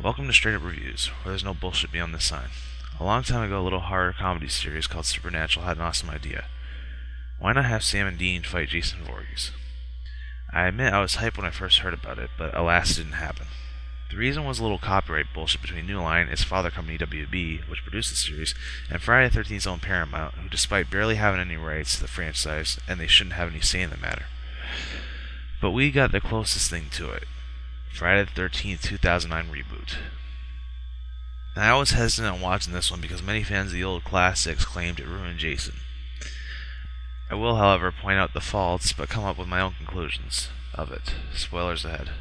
Welcome to Straight Up Reviews, where there's no bullshit beyond this sign. A long time ago, a little horror comedy series called Supernatural had an awesome idea. Why not have Sam and Dean fight Jason Voorhees? I admit I was hyped when I first heard about it, but alas, it didn't happen. The reason was a little copyright bullshit between New Line, its father company WB, which produced the series, and Friday the 13th's own Paramount, who despite barely having any rights to the franchise, and they shouldn't have any say in the matter. But we got the closest thing to it. Friday the 13th, 2009 reboot. Now, I was hesitant on watching this one because many fans of the old classics claimed it ruined Jason. I will, however, point out the faults, but come up with my own conclusions of it. Spoilers ahead.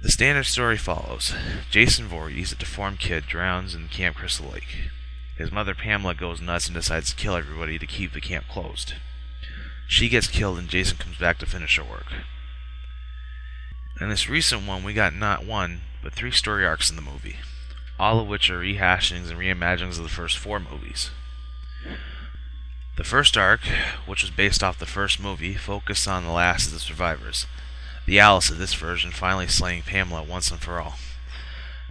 The standard story follows. Jason Voorhees, a deformed kid, drowns in Camp Crystal Lake. His mother Pamela goes nuts and decides to kill everybody to keep the camp closed. She gets killed and Jason comes back to finish her work. In this recent one, we got not one, but 3 story arcs in the movie, all of which are rehashings and reimaginings of the first 4 movies. The first arc, which was based off the first movie, focused on the last of the survivors, the Alice of this version finally slaying Pamela once and for all.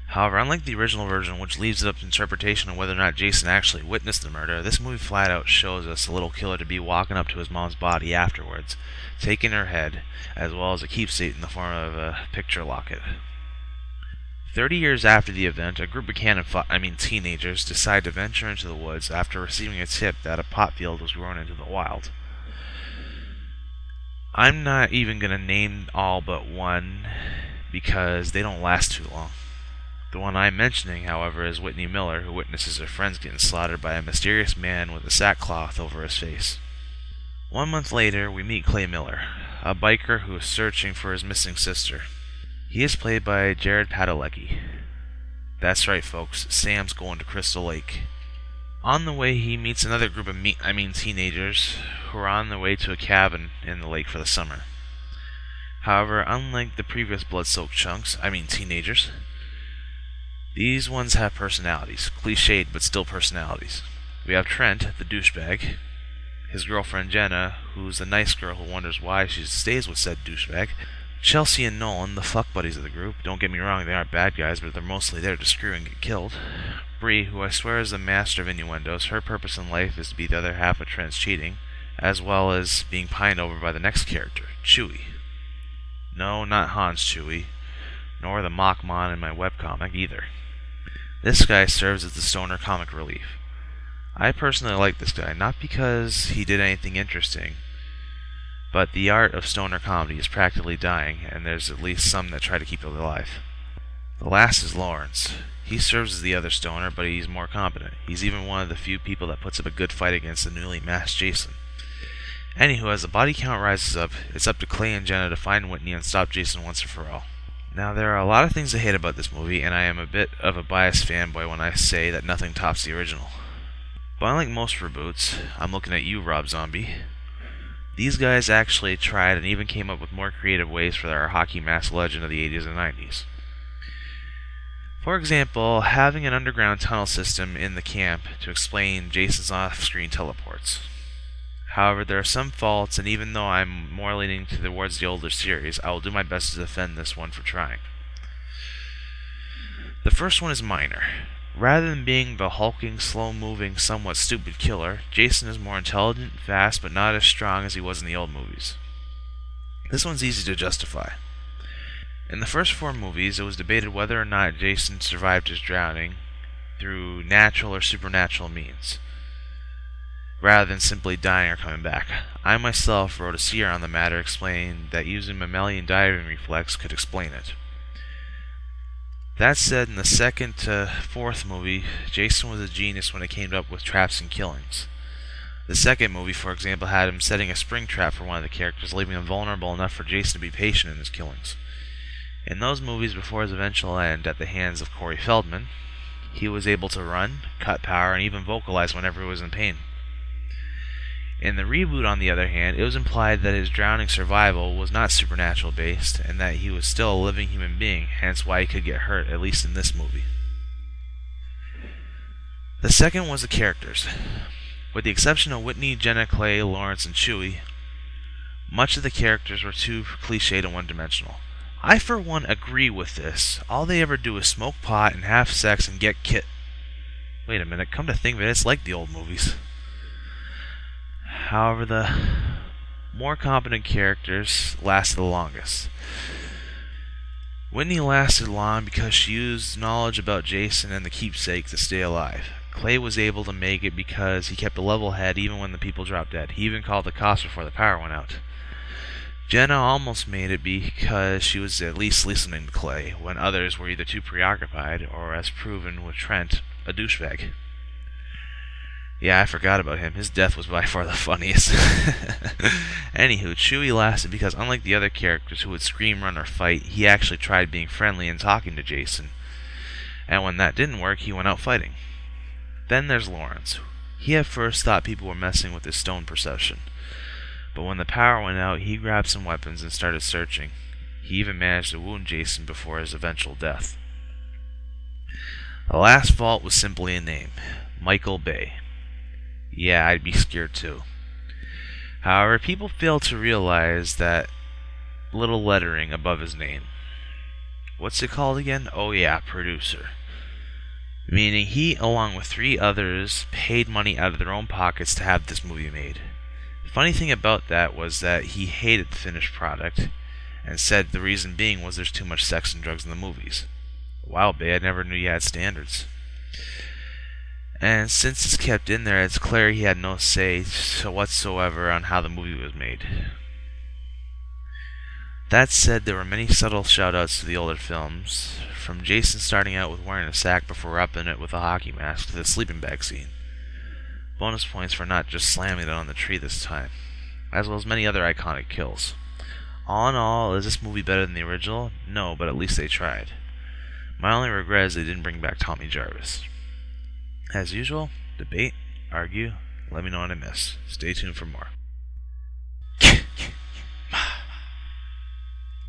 However, unlike the original version, which leaves it up to interpretation on whether or not Jason actually witnessed the murder, this movie flat out shows us the little killer to be walking up to his mom's body afterwards, taking her head, as well as a keepsake in the form of a picture locket. 30 years after the event, a group of teenagers decide to venture into the woods after receiving a tip that a pot field was grown into the wild. I'm not even going to name all but one because they don't last too long. The one I'm mentioning, however, is Whitney Miller, who witnesses her friends getting slaughtered by a mysterious man with a sackcloth over his face. 1 month later, we meet Clay Miller, a biker who is searching for his missing sister. He is played by Jared Padalecki. That's right, folks, Sam's going to Crystal Lake. On the way, he meets another group of teenagers who are on their way to a cabin in the lake for the summer. However, unlike the previous blood-soaked teenagers, these ones have personalities, cliched but still personalities. We have Trent, the douchebag, his girlfriend Jenna, who's the nice girl who wonders why she stays with said douchebag, Chelsea and Nolan, the fuck buddies of the group. Don't get me wrong, they aren't bad guys, but they're mostly there to screw and get killed. Bree, who I swear is the master of innuendos, her purpose in life is to be the other half of Trent's cheating, as well as being pined over by the next character, Chewie. No, not Han's Chewie, nor the Mockmon in my webcomic either. This guy serves as the stoner comic relief. I personally like this guy, not because he did anything interesting, but the art of stoner comedy is practically dying, and there's at least some that try to keep it alive. The last is Lawrence. He serves as the other stoner, but he's more competent. He's even one of the few people that puts up a good fight against the newly masked Jason. Anywho, as the body count rises up, it's up to Clay and Jenna to find Whitney and stop Jason once and for all. Now, there are a lot of things to hate about this movie, and I am a bit of a biased fanboy when I say that nothing tops the original. But unlike most reboots, I'm looking at you, Rob Zombie, these guys actually tried and even came up with more creative ways for our hockey mask legend of the 80s and 90s. For example, having an underground tunnel system in the camp to explain Jason's off-screen teleports. However, there are some faults, and even though I'm more leaning towards the older series, I will do my best to defend this one for trying. The first one is minor. Rather than being the hulking, slow-moving, somewhat stupid killer, Jason is more intelligent, fast, but not as strong as he was in the old movies. This one's easy to justify. In the first 4 movies, it was debated whether or not Jason survived his drowning through natural or supernatural means, rather than simply dying or coming back. I myself wrote a seer on the matter explaining that using mammalian diving reflex could explain it. That said, in the second to 4th movie, Jason was a genius when it came up with traps and killings. The second movie, for example, had him setting a spring trap for one of the characters, leaving him vulnerable enough for Jason to be patient in his killings. In those movies, before his eventual end at the hands of Corey Feldman, he was able to run, cut power, and even vocalize whenever he was in pain. In the reboot, on the other hand, it was implied that his drowning survival was not supernatural based, and that he was still a living human being, hence why he could get hurt, at least in this movie. The second was the characters. With the exception of Whitney, Jenna, Clay, Lawrence, and Chewie, much of the characters were too cliched and one-dimensional. I, for one, agree with this. All they ever do is smoke pot and have sex and get kit. Wait a minute, come to think of it, it's like the old movies. However, the more competent characters lasted the longest. Whitney lasted long because she used knowledge about Jason and the keepsake to stay alive. Clay was able to make it because he kept a level head even when the people dropped dead. He even called the cops before the power went out. Jenna almost made it because she was at least listening to Clay, when others were either too preoccupied or, as proven with Trent, a douchebag. Yeah, I forgot about him. His death was by far the funniest. Anywho, Chewie lasted because unlike the other characters who would scream, run, or fight, he actually tried being friendly and talking to Jason. And when that didn't work, he went out fighting. Then there's Lawrence. He at first thought people were messing with his stone perception. But when the power went out, he grabbed some weapons and started searching. He even managed to wound Jason before his eventual death. The last vault was simply a name. Michael Bay. Yeah, I'd be scared too. However, people fail to realize that little lettering above his name. What's it called again? Oh yeah, producer. Meaning he, along with 3 others, paid money out of their own pockets to have this movie made. The funny thing about that was that he hated the finished product, and said the reason being was there's too much sex and drugs in the movies. Wow, Bay, I never knew you had standards. And since it's kept in there, it's clear he had no say whatsoever on how the movie was made. That said, there were many subtle shoutouts to the older films, from Jason starting out with wearing a sack before wrapping it with a hockey mask to the sleeping bag scene. Bonus points for not just slamming it on the tree this time, as well as many other iconic kills. All in all, is this movie better than the original? No, but at least they tried. My only regret is they didn't bring back Tommy Jarvis. As usual, debate, argue, let me know what I miss. Stay tuned for more.